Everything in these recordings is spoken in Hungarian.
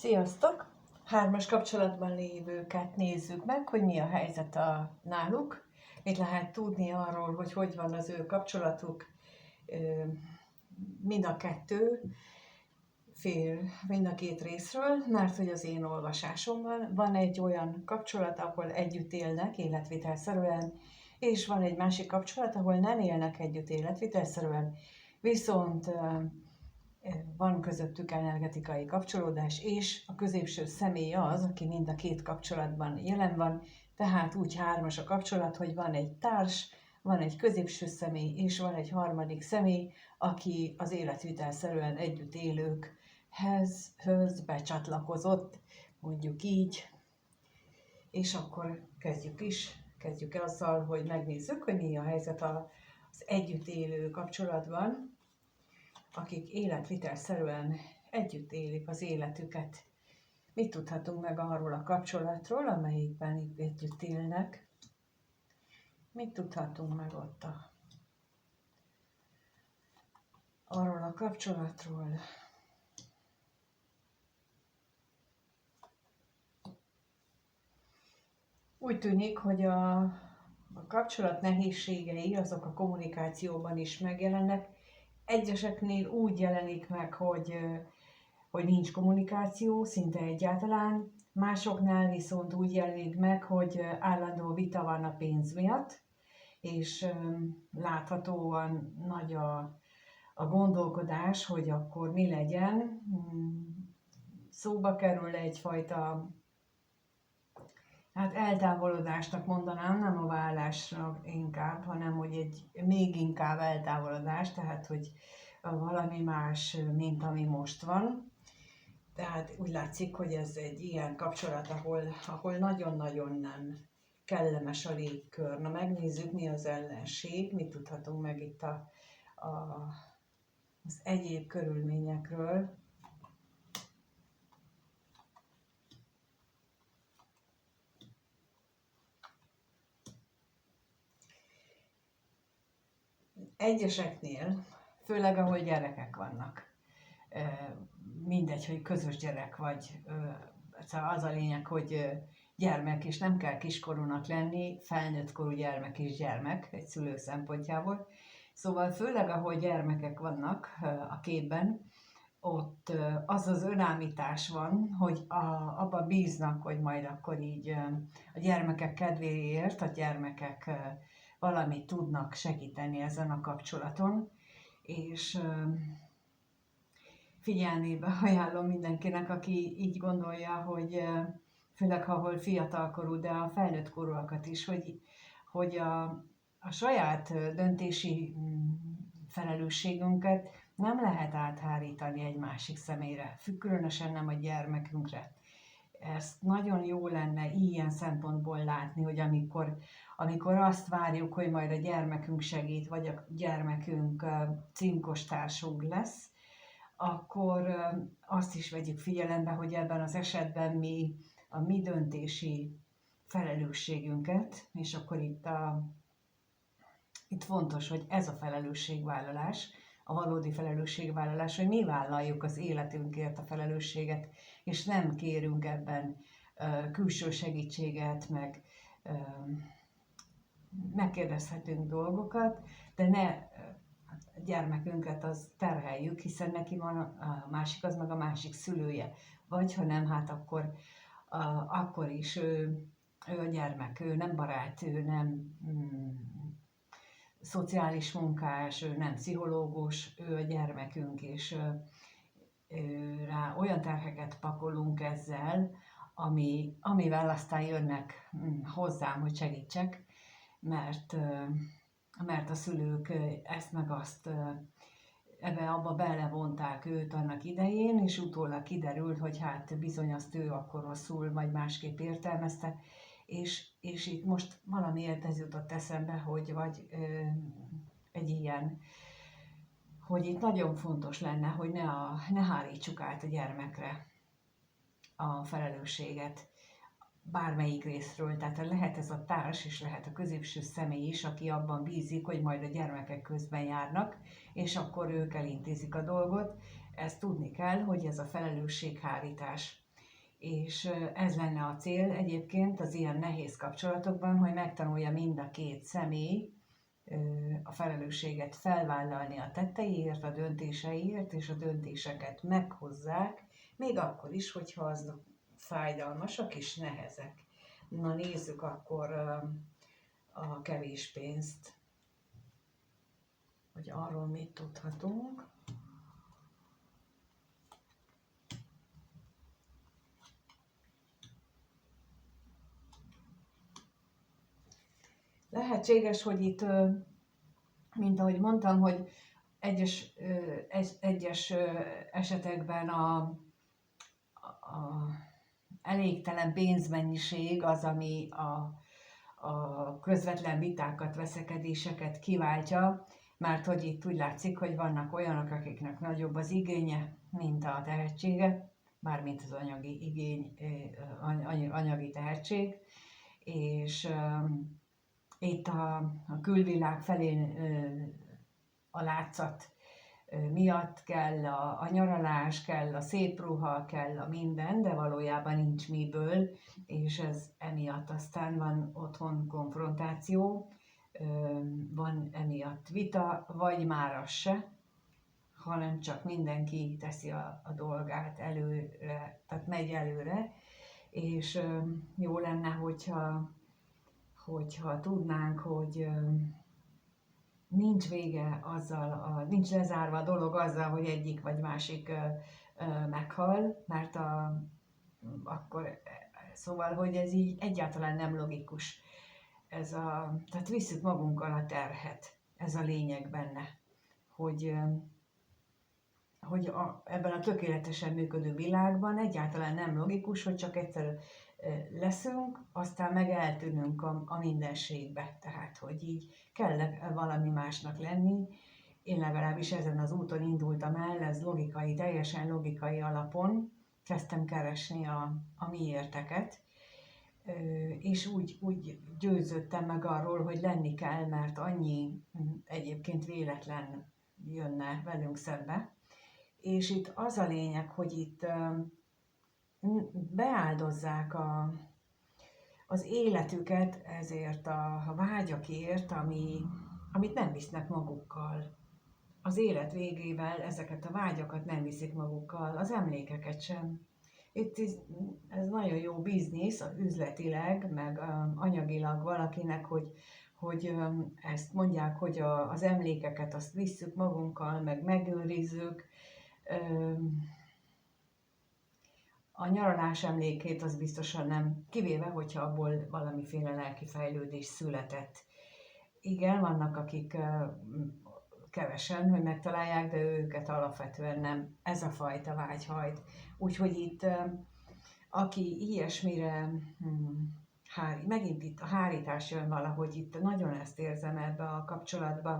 Sziasztok! Hármas kapcsolatban lévőket nézzük meg, hogy mi a helyzet náluk. Mit lehet tudni arról, hogy hogy van az ő kapcsolatuk. Mind a kettő fél, mind a két részről, mert hogy az én olvasásomban van egy olyan kapcsolat, ahol együtt élnek életvitelszerűen, és van egy másik kapcsolat, ahol nem élnek együtt életvitelszerűen, viszont van közöttük energetikai kapcsolódás, és a középső személy az, aki mind a két kapcsolatban jelen van, tehát úgy hármas a kapcsolat, hogy van egy társ, van egy középső személy, és van egy harmadik személy, aki az életvitelszerűen együtt élőkhez becsatlakozott, mondjuk így. És akkor kezdjük azzal, hogy megnézzük, hogy mi a helyzet az együtt élő kapcsolatban, akik életvitelszerűen együtt élik az életüket. Mit tudhatunk meg arról a kapcsolatról, amelyikben együtt élnek? Mit tudhatunk meg ott arról a kapcsolatról? Úgy tűnik, hogy a kapcsolat nehézségei azok a kommunikációban is megjelennek. Egyeseknél úgy jelenik meg, hogy nincs kommunikáció, szinte egyáltalán. Másoknál viszont úgy jelenik meg, hogy állandó vita van a pénz miatt, és láthatóan nagy a gondolkodás, hogy akkor mi legyen. Szóba kerül egyfajta eltávolodásnak mondanám, nem a vállásra inkább, hanem hogy egy még inkább eltávolodás, tehát hogy valami más, mint ami most van. Tehát úgy látszik, hogy ez egy ilyen kapcsolat, ahol nagyon-nagyon nem kellemes a légkör. Na megnézzük, mi az ellenség, mit tudhatunk meg itt az egyéb körülményekről. Egyeseknél, főleg ahol gyerekek vannak, mindegy, hogy közös gyerek vagy, szóval az a lényeg, hogy gyermek, és nem kell kiskorúnak lenni, felnőttkorú gyermek és gyermek egy szülő szempontjából. Szóval főleg ahol gyermekek vannak a képben, ott az önállítás van, hogy abban bíznak, hogy majd akkor így a gyermekek kedvéért a gyermekek valamit tudnak segíteni ezen a kapcsolaton, és figyelmébe ajánlom mindenkinek, aki így gondolja, hogy főleg ahol fiatalkorú, de a felnőtt korúakat is, hogy a saját döntési felelősségünket nem lehet áthárítani egy másik személyre, különösen nem a gyermekünkre. Ezt nagyon jó lenne ilyen szempontból látni, hogy amikor azt várjuk, hogy majd a gyermekünk segít, vagy a gyermekünk cinkostársunk lesz, akkor azt is vegyük figyelembe, hogy ebben az esetben mi a mi döntési felelősségünket, és akkor itt fontos, hogy ez a felelősségvállalás, a valódi felelősségvállalás, hogy mi vállaljuk az életünkért a felelősséget, és nem kérünk ebben külső segítséget, meg megkérdezhetünk dolgokat, de ne a gyermekünket az terheljük, hiszen neki van a másik, az meg a másik szülője. Vagy ha nem, hát akkor is ő a gyermek, ő nem barát, ő nem szociális munkás, ő nem pszichológus, ő a gyermekünk, és rá olyan terheket pakolunk ezzel, amivel aztán jönnek hozzám, hogy segítsek, mert a szülők ezt meg azt abba belevonták őt annak idején, és utólag kiderült, hogy hát bizony azt ő akkor rosszul, vagy másképp értelmezte, és itt most valamiért ez jutott eszembe, hogy vagy egy ilyen, hogy itt nagyon fontos lenne, hogy ne hárítsuk át a gyermekre a felelősséget bármelyik részről, tehát lehet ez a társ, és lehet a középső személy is, aki abban bízik, hogy majd a gyermekek közben járnak, és akkor ők elintézik a dolgot. Ezt tudni kell, hogy ez a felelősséghárítás. És ez lenne a cél egyébként az ilyen nehéz kapcsolatokban, hogy megtanulja mind a két személy a felelősséget felvállalni a tetteiért, a döntéseiért, és a döntéseket meghozzák, még akkor is, hogyha azok fájdalmasak és nehezek. Na nézzük akkor a kevés pénzt, hogy arról mit tudhatunk. Lehetséges, hogy itt, mint ahogy mondtam, hogy egyes esetekben a elégtelen pénzmennyiség az, ami a közvetlen vitákat, veszekedéseket kiváltja, mert hogy itt úgy látszik, hogy vannak olyanok, akiknek nagyobb az igénye, mint a tehetsége, mármint az anyagi igény, anyagi tehetség, és itt a külvilág felé a látszat miatt kell a nyaralás, kell a szép ruha, kell a minden, de valójában nincs miből, és ez emiatt aztán van otthon konfrontáció, van emiatt vita, vagy már az se, hanem csak mindenki teszi a dolgát előre, tehát megy előre, és jó lenne, hogyha tudnánk, hogy nincs vége azzal, nincs lezárva a dolog azzal, hogy egyik vagy másik meghal, mert akkor, szóval, hogy ez így egyáltalán nem logikus. Tehát visszük magunkkal a terhet, ez a lényeg benne, hogy ebben a tökéletesen működő világban egyáltalán nem logikus, hogy csak egyszer leszünk, aztán meg eltűnünk a mindenségbe. Tehát, hogy így kell valami másnak lenni. Én legalábbis ezen az úton indultam el, ez logikai, teljesen logikai alapon kezdtem keresni a miérteket, és úgy győződtem meg arról, hogy lenni kell, mert annyi egyébként véletlen jönne velünk szembe. És itt az a lényeg, hogy itt beáldozzák az életüket ezért a vágyakért, amit nem visznek magukkal. Az élet végével ezeket a vágyakat nem viszik magukkal, az emlékeket sem. Itt ez nagyon jó biznisz, üzletileg, meg anyagilag valakinek, hogy ezt mondják, hogy az emlékeket azt visszük magunkkal, meg megőrizzük. A nyaralás emlékét az biztosan nem, kivéve, hogyha abból valamiféle lelki fejlődés született. Igen, vannak akik kevesen, hogy megtalálják, de őket alapvetően nem ez a fajta vágy hajt. Úgyhogy itt, aki ilyesmire, megint itt a hárítás jön valahogy, itt nagyon ezt érzem ebbe a kapcsolatba,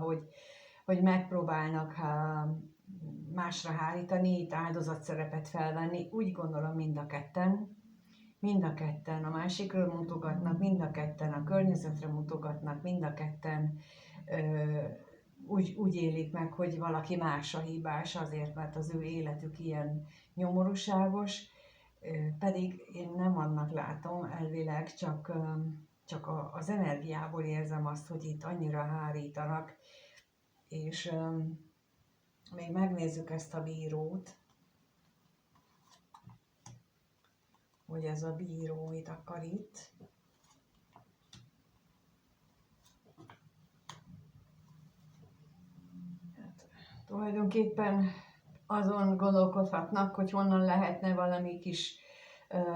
hogy megpróbálnak másra hárítani, itt áldozatszerepet felvenni, úgy gondolom mind a ketten a másikról mutogatnak, mind a ketten a környezetre mutogatnak, mind a ketten úgy élik meg, hogy valaki más a hibás azért, mert az ő életük ilyen nyomorúságos, pedig én nem annak látom elvileg, csak az energiából érzem azt, hogy itt annyira hárítanak, és még megnézzük ezt a bírót, hogy ez a bíró mit akar itt. Hát, tulajdonképpen azon gondolkodhatnak, hogy honnan lehetne valami kis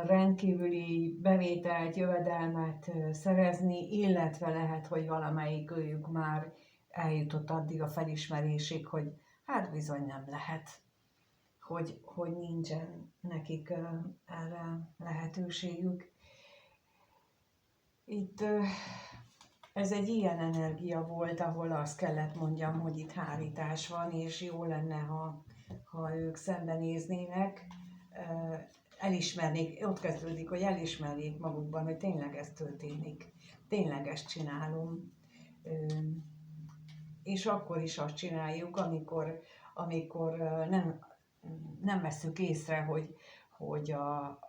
rendkívüli bevételt, jövedelmet szerezni, illetve lehet, hogy valamelyik őjük már eljutott addig a felismerésig, hogy hát bizony nem lehet, hogy nincsen nekik erre lehetőségük. Itt ez egy ilyen energia volt, ahol azt kellett mondjam, hogy itt hárítás van, és jó lenne, ha ők szembenéznének, elismernék, ott kezdődik, hogy elismernék magukban, hogy tényleg ez történik, tényleg ezt csinálom. És akkor is azt csináljuk, amikor nem vesszük észre, hogy a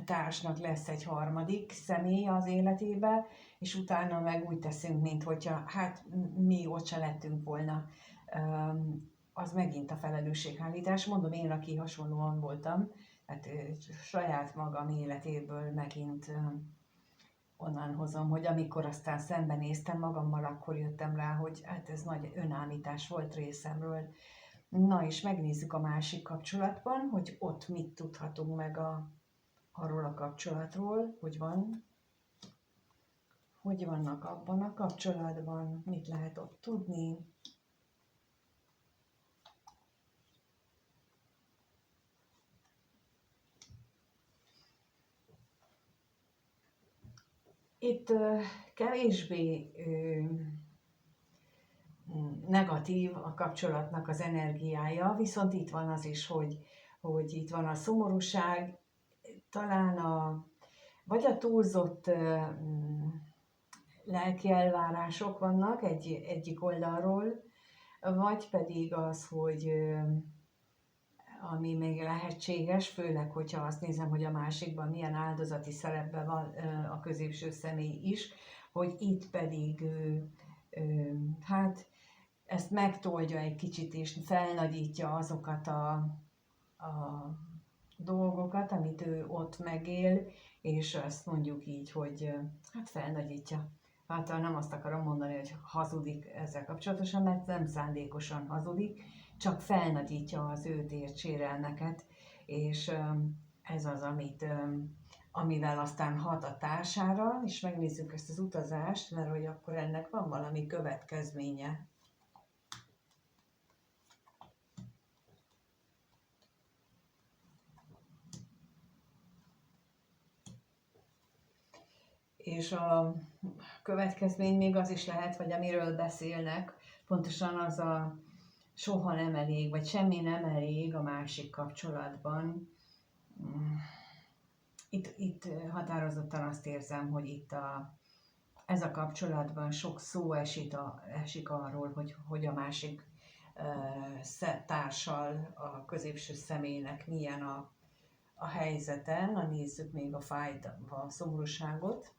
társnak lesz egy harmadik személy az életébe, és utána meg úgy teszünk, minthogyha hát mi ott se lettünk volna. Az megint a felelősséghárítás. Mondom, én, aki hasonlóan voltam, hát saját magam életéből megint onnan hozom, hogy amikor aztán szembenéztem magammal, akkor jöttem rá, hogy hát ez nagy önállítás volt részemről. Na és megnézzük a másik kapcsolatban, hogy ott mit tudhatunk meg arról a kapcsolatról, hogy vannak abban a kapcsolatban, mit lehet ott tudni. Itt kevésbé negatív a kapcsolatnak az energiája, viszont itt van az is, hogy itt van a szomorúság, talán vagy a túlzott lelki elvárások vannak egyik oldalról, vagy pedig az, hogy ami még lehetséges, főleg, hogyha azt nézem, hogy a másikban milyen áldozati szerepben van a középső személy is, hogy itt pedig hát ezt megtoldja egy kicsit, és felnagyítja azokat a dolgokat, amit ő ott megél, és azt mondjuk így, hogy hát felnagyítja. Hát nem azt akarom mondani, hogy hazudik ezzel kapcsolatosan, mert nem szándékosan hazudik, csak felnagyítja az őt ért sérelmeket, és ez az, amivel aztán hat a társára, és megnézzük ezt az utazást, mert hogy akkor ennek van valami következménye. És a következmény még az is lehet, vagy amiről beszélnek, pontosan az a soha nem elég, vagy semmi nem elég a másik kapcsolatban. Itt határozottan azt érzem, hogy itt ez a kapcsolatban sok szó esik arról, hogy a másik társal, a középső személynek milyen a helyzete. Na nézzük még a szomorúságot.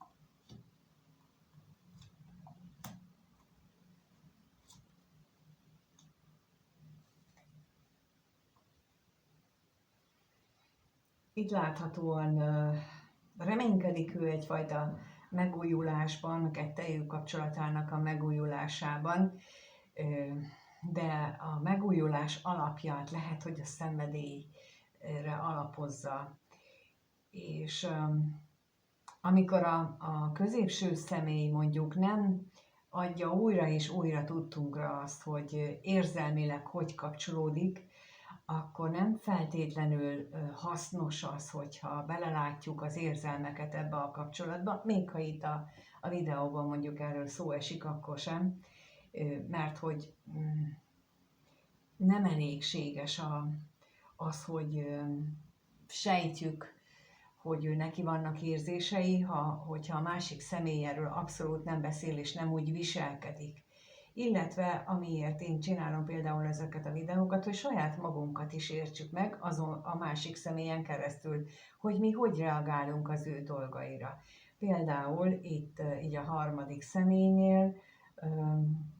Itt láthatóan reménykedik ő egyfajta megújulásban, a kettejük kapcsolatának a megújulásában, de a megújulás alapját lehet, hogy a szenvedélyre alapozza. És amikor a középső személy mondjuk nem adja újra és újra tudtunkra azt, hogy érzelmileg hogy kapcsolódik, akkor nem feltétlenül hasznos az, hogyha belelátjuk az érzelmeket ebbe a kapcsolatba, még ha itt a videóban mondjuk erről szó esik, akkor sem, mert hogy nem elégséges az, hogy sejtjük, hogy neki vannak érzései, hogyha a másik személy erről abszolút nem beszél és nem úgy viselkedik. Illetve amiért én csinálom például ezeket a videókat, hogy saját magunkat is értsük meg azon a másik személyen keresztül, hogy mi hogy reagálunk az ő dolgaira. Például itt így a harmadik személynél,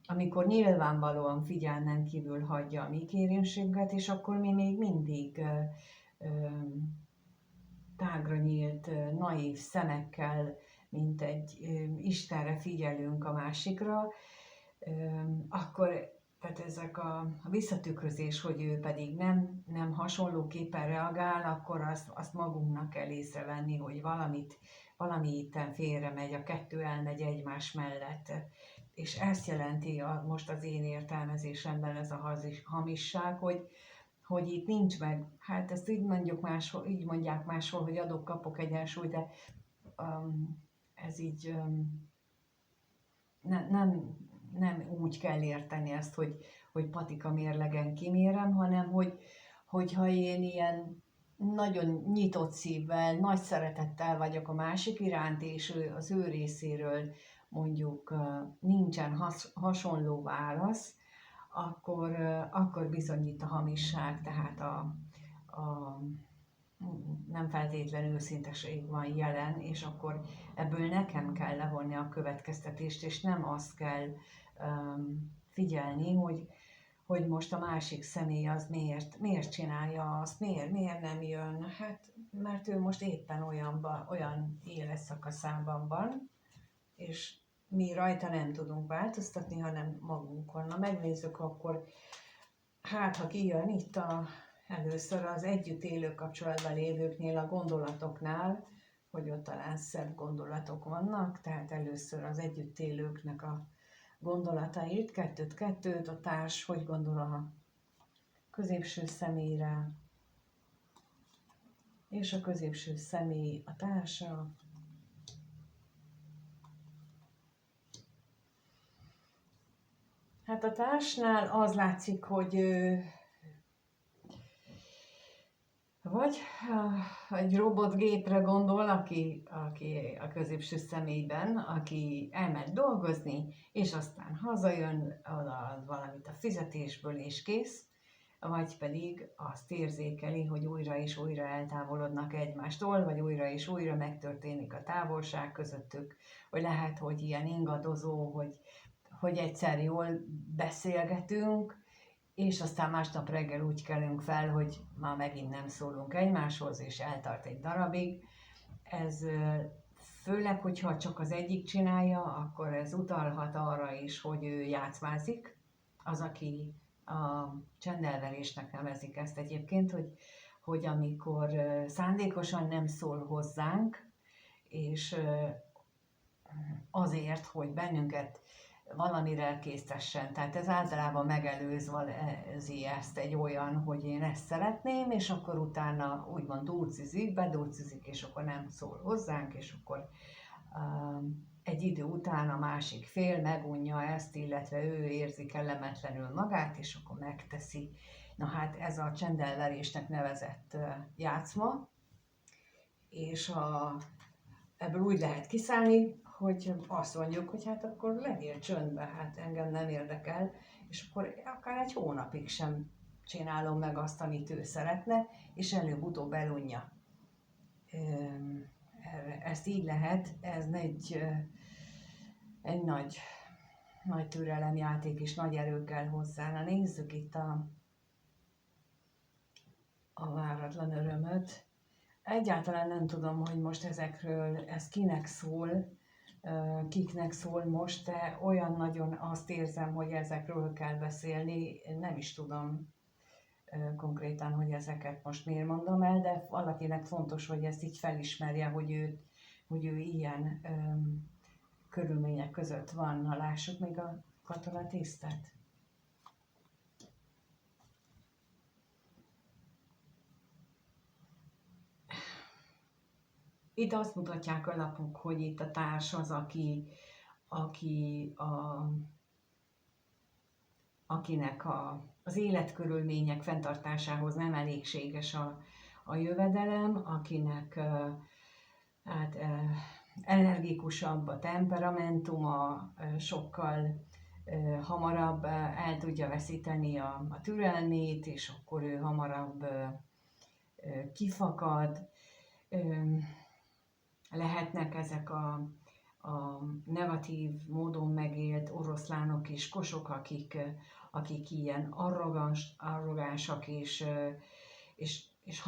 amikor nyilvánvalóan figyelmen kívül hagyja a mi kérésünket, és akkor mi még mindig tágra nyílt, naív szemekkel, mint egy Istenre figyelünk a másikra, akkor tehát ezek a visszatükrözés, hogy ő pedig nem hasonlóképpen reagál, akkor azt magunknak kell észrevenni, hogy valami itten félre megy, a kettő elmegy egymás mellett. És ezt jelenti most az én értelmezésemben ez a hamisság, hogy itt nincs meg, hát ezt így mondják máshol, hogy adok-kapok egyensúly, de ez így nem úgy kell érteni ezt, hogy patika mérlegen kimérem, hanem hogyha én ilyen nagyon nyitott szívvel, nagy szeretettel vagyok a másik iránt, és az ő részéről mondjuk nincsen hasonló válasz, akkor bizony itt a hamisság, tehát nem feltétlenül őszinteség van jelen, és akkor ebből nekem kell levonni a következtetést, és nem azt kell figyelni, hogy most a másik személy az miért csinálja azt, miért nem jön. Hát, mert ő most éppen olyan életszakaszában van, és mi rajta nem tudunk változtatni, hanem magunkon. Na, megnézzük akkor, hát ha kijön itt először az együtt élő kapcsolatban lévőknél, a gondolatoknál, hogy ott talán szebb gondolatok vannak, tehát először az együtt élőknek a gondolatait, kettőt, a társ hogy gondol a középső személyre, és a középső személy a társa. Hát a társnál az látszik, hogy vagy egy robotgépre gondol, aki a középső személyben, aki elment dolgozni, és aztán hazajön, odaad valamit a fizetésből, és kész, vagy pedig azt érzékeli, hogy újra és újra eltávolodnak egymástól, vagy újra és újra megtörténik a távolság közöttük, vagy lehet, hogy ilyen ingadozó, hogy egyszer jól beszélgetünk, és aztán másnap reggel úgy kelünk fel, hogy már megint nem szólunk egymáshoz, és eltart egy darabig. Ez főleg, hogyha csak az egyik csinálja, akkor ez utalhat arra is, hogy ő játszmázik. Az, aki a csendelverésnek nevezik ezt egyébként, hogy amikor szándékosan nem szól hozzánk, és azért, hogy bennünket valamire késztessen. Tehát ez általában megelőzi ezt egy olyan, hogy én ezt szeretném, és akkor utána úgymond bedurcizik, és akkor nem szól hozzánk, és akkor egy idő után a másik fél megunja ezt, illetve ő érzi kellemetlenül magát, és akkor megteszi. Na hát ez a csendelverésnek nevezett játszma, és ebből úgy lehet kiszállni, hogy azt mondjuk, hogy hát akkor legyél csöndbe, hát engem nem érdekel, és akkor akár egy hónapig sem csinálom meg azt, amit ő szeretne, és előbb-utóbb elunja. Ezt így lehet, ez egy nagy türelemjáték és nagy erő kell hozzá. Na, nézzük itt a váratlan örömöt. Egyáltalán nem tudom, hogy most ez kinek szól, kiknek szól most, de olyan nagyon azt érzem, hogy ezekről kell beszélni. Nem is tudom konkrétan, hogy ezeket most miért mondom el, de valakinek fontos, hogy ezt így felismerje, hogy ő ilyen körülmények között van. Na, lássuk még a katonatisztet. Itt azt mutatják a lapok, hogy itt a társ az, akinek az életkörülmények fenntartásához nem elégséges a jövedelem, akinek hát, energikusabb a temperamentuma, sokkal hamarabb el tudja veszíteni a türelmét, és akkor ő hamarabb kifakad. Lehetnek ezek a negatív módon megélt oroszlánok és kosok, akik ilyen arrogánsak és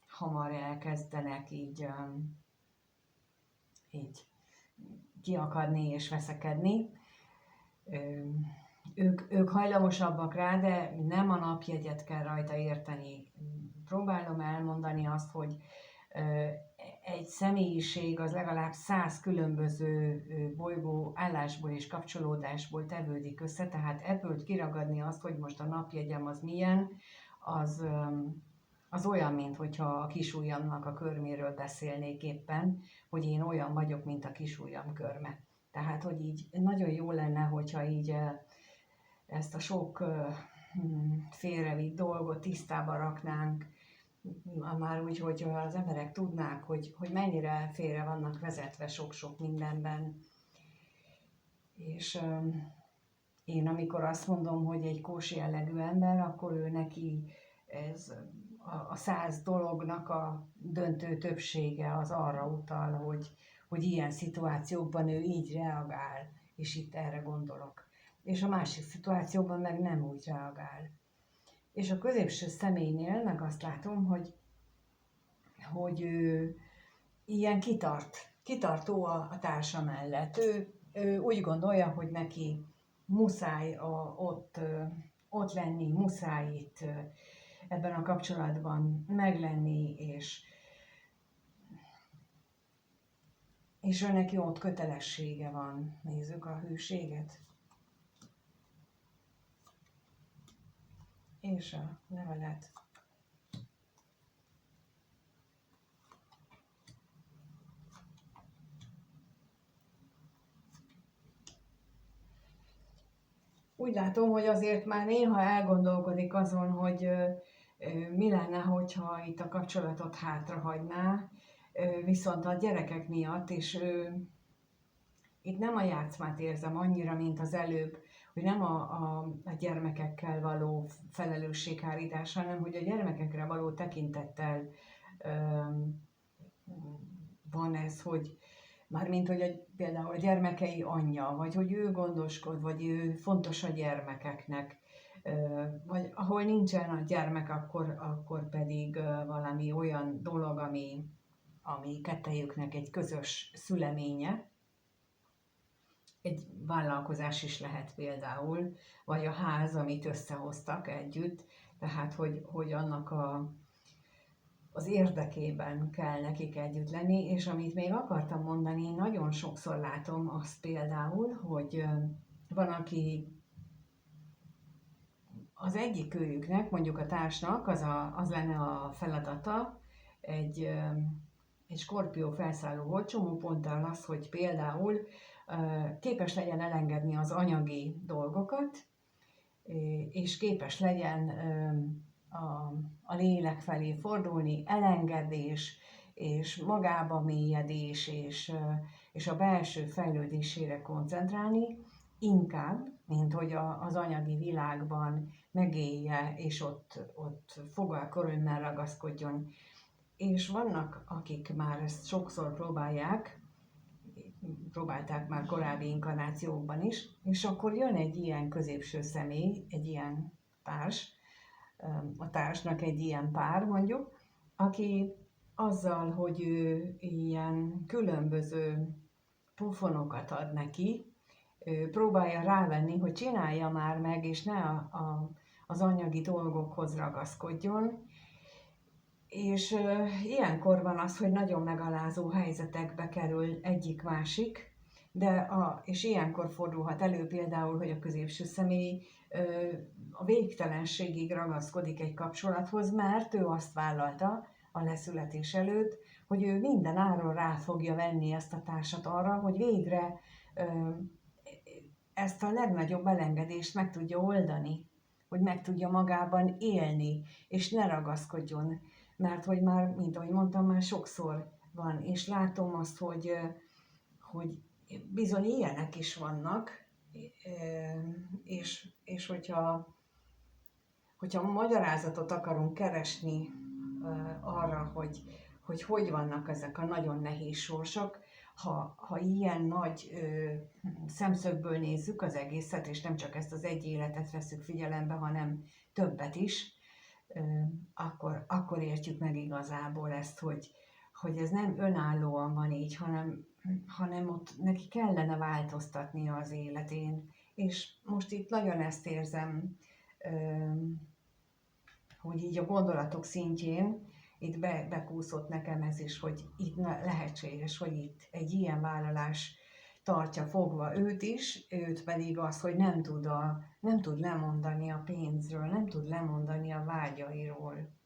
hamar elkezdenek így kiakadni és veszekedni. Ők hajlamosabbak rá, de nem a napjegyet kell rajta érteni. Próbálom elmondani azt, hogy egy személyiség az legalább 100 különböző bolygó állásból és kapcsolódásból tevődik össze, tehát ebből kiragadni azt, hogy most a napjegyem az milyen, az olyan, mint hogyha a kisujjamnak a körméről beszélnék éppen, hogy én olyan vagyok, mint a kisujjam körme. Tehát, hogy így nagyon jó lenne, hogyha így ezt a sok félrevitt dolgot tisztába raknánk, már úgy, hogy az emberek tudnák, hogy mennyire félre vannak vezetve sok-sok mindenben. És én amikor azt mondom, hogy egy kós jellegű ember, akkor ő neki ez a 100 dolognak a döntő többsége az arra utal, hogy ilyen szituációkban ő így reagál, és itt erre gondolok. És a másik szituációban meg nem úgy reagál. És a középső személynél meg azt látom, hogy ő ilyen kitartó a társa mellett. Ő úgy gondolja, hogy neki muszáj ott lenni, muszáj itt ebben a kapcsolatban meglenni, és ő neki ott kötelessége van. Nézzük a hűséget. És a levelet. Úgy látom, hogy azért már néha elgondolkodik azon, hogy mi lenne, hogyha itt a kapcsolatot hátrahagyná, viszont a gyerekek miatt, és itt nem a játszmát érzem annyira, mint az előbb, hogy nem a gyermekekkel való felelősséghárítás, hanem hogy a gyermekekre való tekintettel van ez, hogy mármint, hogy például a gyermekei anyja, vagy hogy ő gondoskod, vagy ő fontos a gyermekeknek, vagy ahol nincsen a gyermek, akkor pedig valami olyan dolog, ami kettejüknek egy közös szüleménye. Egy vállalkozás is lehet például, vagy a ház, amit összehoztak együtt, tehát hogy annak az érdekében kell nekik együtt lenni, és amit még akartam mondani, nagyon sokszor látom azt például, hogy van, aki az egyik őjüknek, mondjuk a társnak, az lenne a feladata egy skorpió felszálló holcsomóponttal az, hogy például képes legyen elengedni az anyagi dolgokat, és képes legyen a lélek felé fordulni, elengedés, és magába mélyedés, és a belső fejlődésére koncentrálni, inkább, mint hogy az anyagi világban megélje, és ott fogalkor örömmel ragaszkodjon. És vannak, akik már ezt sokszor próbálták már korábbi inkarnációkban is, és akkor jön egy ilyen középső személy, egy ilyen társ, a társnak egy ilyen pár mondjuk, aki azzal, hogy ő ilyen különböző pofonokat ad neki, próbálja rávenni, hogy csinálja már meg, és ne az anyagi dolgokhoz ragaszkodjon. És ilyenkor van az, hogy nagyon megalázó helyzetekbe kerül egyik-másik, és ilyenkor fordulhat elő például, hogy a középső személy a végtelenségig ragaszkodik egy kapcsolathoz, mert ő azt vállalta a leszületés előtt, hogy ő minden áron rá fogja venni ezt a társat arra, hogy végre ezt a legnagyobb elengedést meg tudja oldani, hogy meg tudja magában élni, és ne ragaszkodjon. Mert hogy már, mint ahogy mondtam, már sokszor van, és látom azt, hogy bizony ilyenek is vannak, és hogyha magyarázatot akarunk keresni arra, hogy vannak ezek a nagyon nehéz sorsok, ha ilyen nagy szemszögből nézzük az egészet, és nem csak ezt az egy életet veszük figyelembe, hanem többet is, akkor értjük meg igazából ezt, hogy ez nem önállóan van így, hanem ott neki kellene változtatnia az életén. És most itt nagyon ezt érzem, hogy így a gondolatok szintjén itt bekúszott nekem ez is, hogy itt lehetséges, hogy itt egy ilyen vállalás tartja fogva őt is, őt pedig az, hogy nem tud lemondani a pénzről, nem tud lemondani a vágyairól.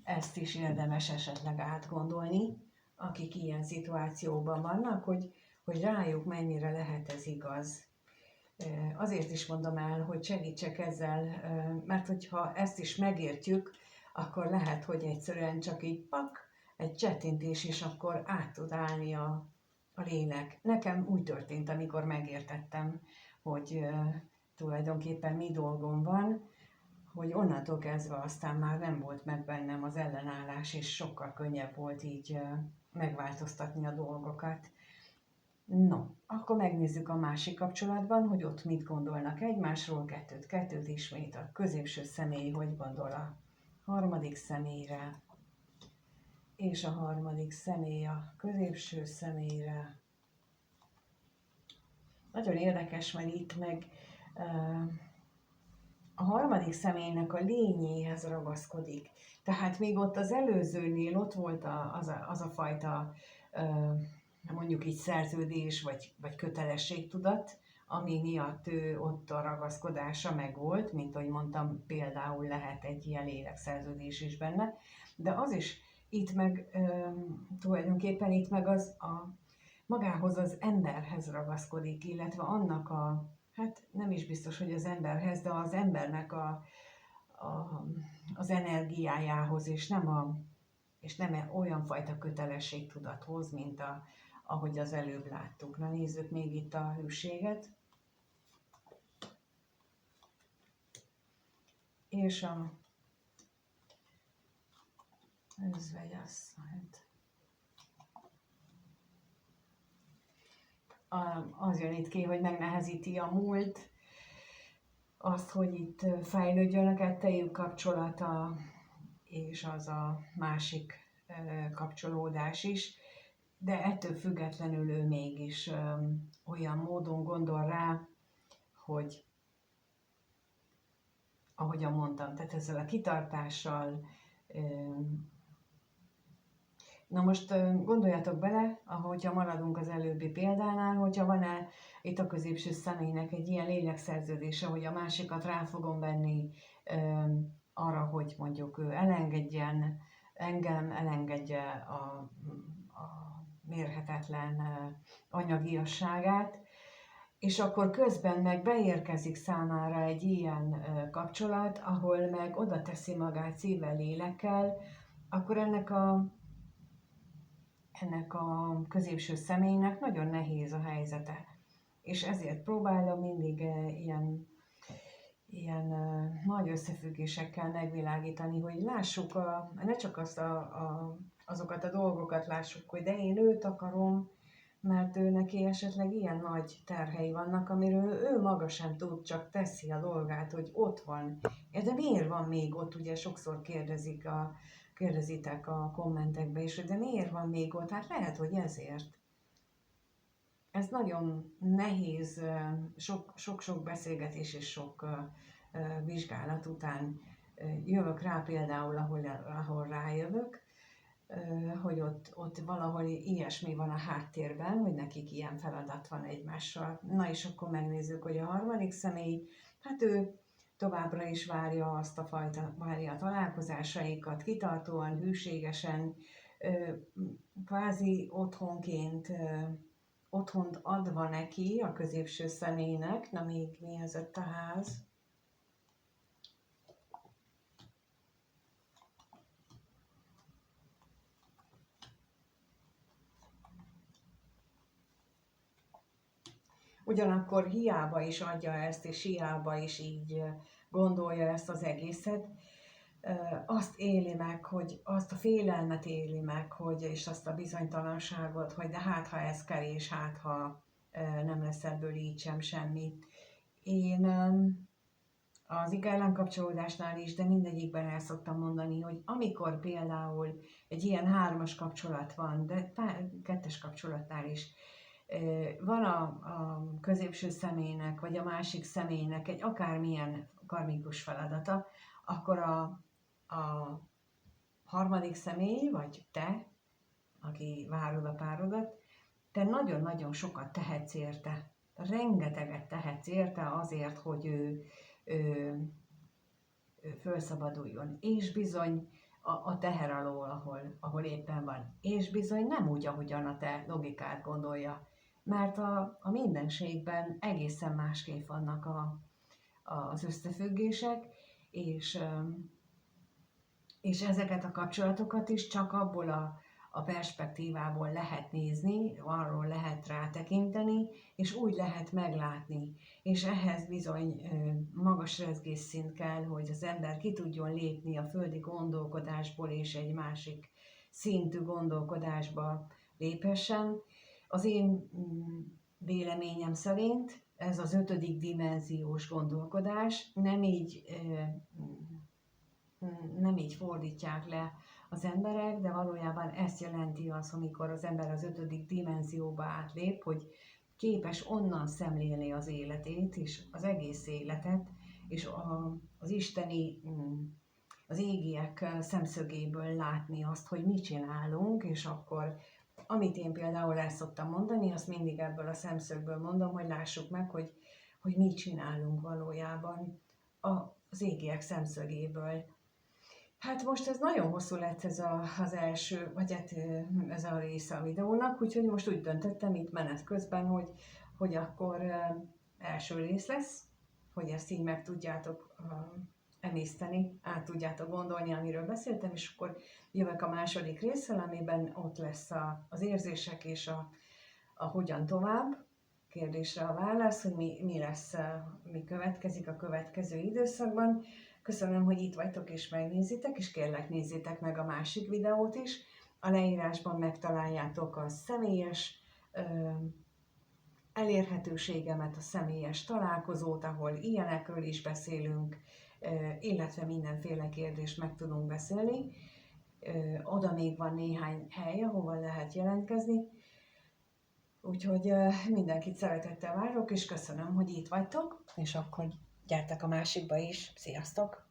Ezt is érdemes esetleg átgondolni, akik ilyen szituációban vannak, hogy rájuk mennyire lehet ez igaz. Azért is mondom el, hogy segítsek ezzel, mert hogyha ezt is megértjük, akkor lehet, hogy egyszerűen csak így egy csettintés, és akkor át tud állni a lélek. Nekem úgy történt, amikor megértettem, hogy tulajdonképpen mi dolgom van, hogy onnantól kezdve aztán már nem volt meg bennem az ellenállás, és sokkal könnyebb volt így megváltoztatni a dolgokat. No, akkor megnézzük a másik kapcsolatban, hogy ott mit gondolnak egymásról, kettőt ismét a középső személy, hogy gondol a harmadik személyre, és a harmadik személy a középső személyre. Nagyon érdekes, mert itt meg a harmadik személynek a lényéhez ragaszkodik. Tehát még ott az előzőnél ott volt az a fajta mondjuk így szerződés vagy kötelességtudat, ami miatt ő ott a ragaszkodása megvolt, mint ahogy mondtam, például lehet egy ilyen lélekszerződés is benne, de az is itt meg tulajdonképpen itt meg az magához az emberhez ragaszkodik, illetve annak hát nem is biztos, hogy az emberhez, de az embernek az energiájához, és nem olyan fajta kötelességtudathoz, mint ahogy az előbb láttuk. Na nézzük még itt a hűséget. És a özvegyasszonyt. Az jön itt ki, hogy megnehezíti a múlt, azt, hogy itt fejlődjön a kettejük kapcsolata, és az a másik kapcsolódás is, de ettől függetlenül ő mégis olyan módon gondol rá, hogy ahogyan mondtam, tehát ezzel a kitartással. Na most gondoljatok bele, ahogyha maradunk az előbbi példánál, hogyha van-e itt a középső személynek egy ilyen lélekszerződése, hogy a másikat rá fogom venni arra, hogy mondjuk ő engem elengedje a mérhetetlen anyagiasságát, és akkor közben meg beérkezik számára egy ilyen kapcsolat, ahol meg oda teszi magát szívvel, lélekkel, akkor ennek a középső személynek nagyon nehéz a helyzete. És ezért próbálom mindig ilyen nagy összefüggésekkel megvilágítani, hogy lássuk, ne csak azokat a dolgokat lássuk, hogy de én őt akarom, mert ő neki esetleg ilyen nagy terhei vannak, amiről ő maga sem tud, csak teszi a dolgát, hogy ott van. De miért van még ott? Ugye sokszor kérdezitek a kommentekbe is, hogy de miért van még ott? Hát lehet, hogy ezért. Ez nagyon nehéz, sok-sok beszélgetés és sok vizsgálat után jövök rá például, ahol rájövök, hogy ott valahol ilyesmi van a háttérben, hogy nekik ilyen feladat van egymással. Na és akkor megnézzük, hogy a harmadik személy, hát ő továbbra is várja a találkozásaikat, kitartóan, hűségesen, kvázi otthonként, otthont adva neki, a középső személynek. Na még mi ez a ház? Ugyanakkor hiába is adja ezt, és hiába is így gondolja ezt az egészet, azt éli meg, hogy azt a félelmet éli meg, és azt a bizonytalanságot, hogy de hát ha ez kevés, hát ha nem lesz ebből így sem semmi. Én az ige ellenkapcsolódásnál is, de mindegyikben el szoktam mondani, hogy amikor például egy ilyen 3-as kapcsolat van, de 2-es kapcsolatnál is, van a középső személynek, vagy a másik személynek egy akármilyen karmikus feladata, akkor a harmadik személy, vagy te, aki várod a párodat, te nagyon-nagyon sokat tehetsz érte. Rengeteget tehetsz érte azért, hogy ő felszabaduljon. És bizony a teher alól, ahol éppen van. És bizony nem úgy, ahogyan a te logikád gondolja. Mert a mindenségben egészen másképp vannak az összefüggések, és ezeket a kapcsolatokat is csak abból a perspektívából lehet nézni, arról lehet rátekinteni, és úgy lehet meglátni. És ehhez bizony magas rezgésszint kell, hogy az ember ki tudjon lépni a földi gondolkodásból, és egy másik szintű gondolkodásba léphessen. Az én véleményem szerint ez az 5. dimenziós gondolkodás nem így fordítják le az emberek, de valójában ezt jelenti az, amikor az ember az 5. dimenzióba átlép, hogy képes onnan szemlélni az életét, és az egész életet, és az isteni, az égiek szemszögéből látni azt, hogy mit csinálunk, és akkor, amit én például el szoktam mondani, azt mindig ebből a szemszögből mondom, hogy lássuk meg, hogy mit csinálunk valójában az égiek szemszögéből. Hát most ez nagyon hosszú lett az első, vagy hát ez a része a videónak, úgyhogy most úgy döntöttem itt menet közben, hogy akkor első rész lesz, hogy ezt így meg tudjátok emészteni, át tudjátok gondolni, amiről beszéltem, és akkor jövök a második résszel, amiben ott lesz az érzések és a hogyan tovább kérdésre a válasz, hogy mi következik a következő időszakban. Köszönöm, hogy itt vagytok és megnézitek, és kérlek nézzétek meg a másik videót is. A leírásban megtaláljátok a személyes elérhetőségemet, a személyes találkozót, ahol ilyenekről is beszélünk, illetve mindenféle kérdést meg tudunk beszélni. Oda még van néhány hely, ahova lehet jelentkezni. Úgyhogy mindenkit szeretettel várok, és köszönöm, hogy itt vagytok, és akkor gyertek a másikba is. Sziasztok!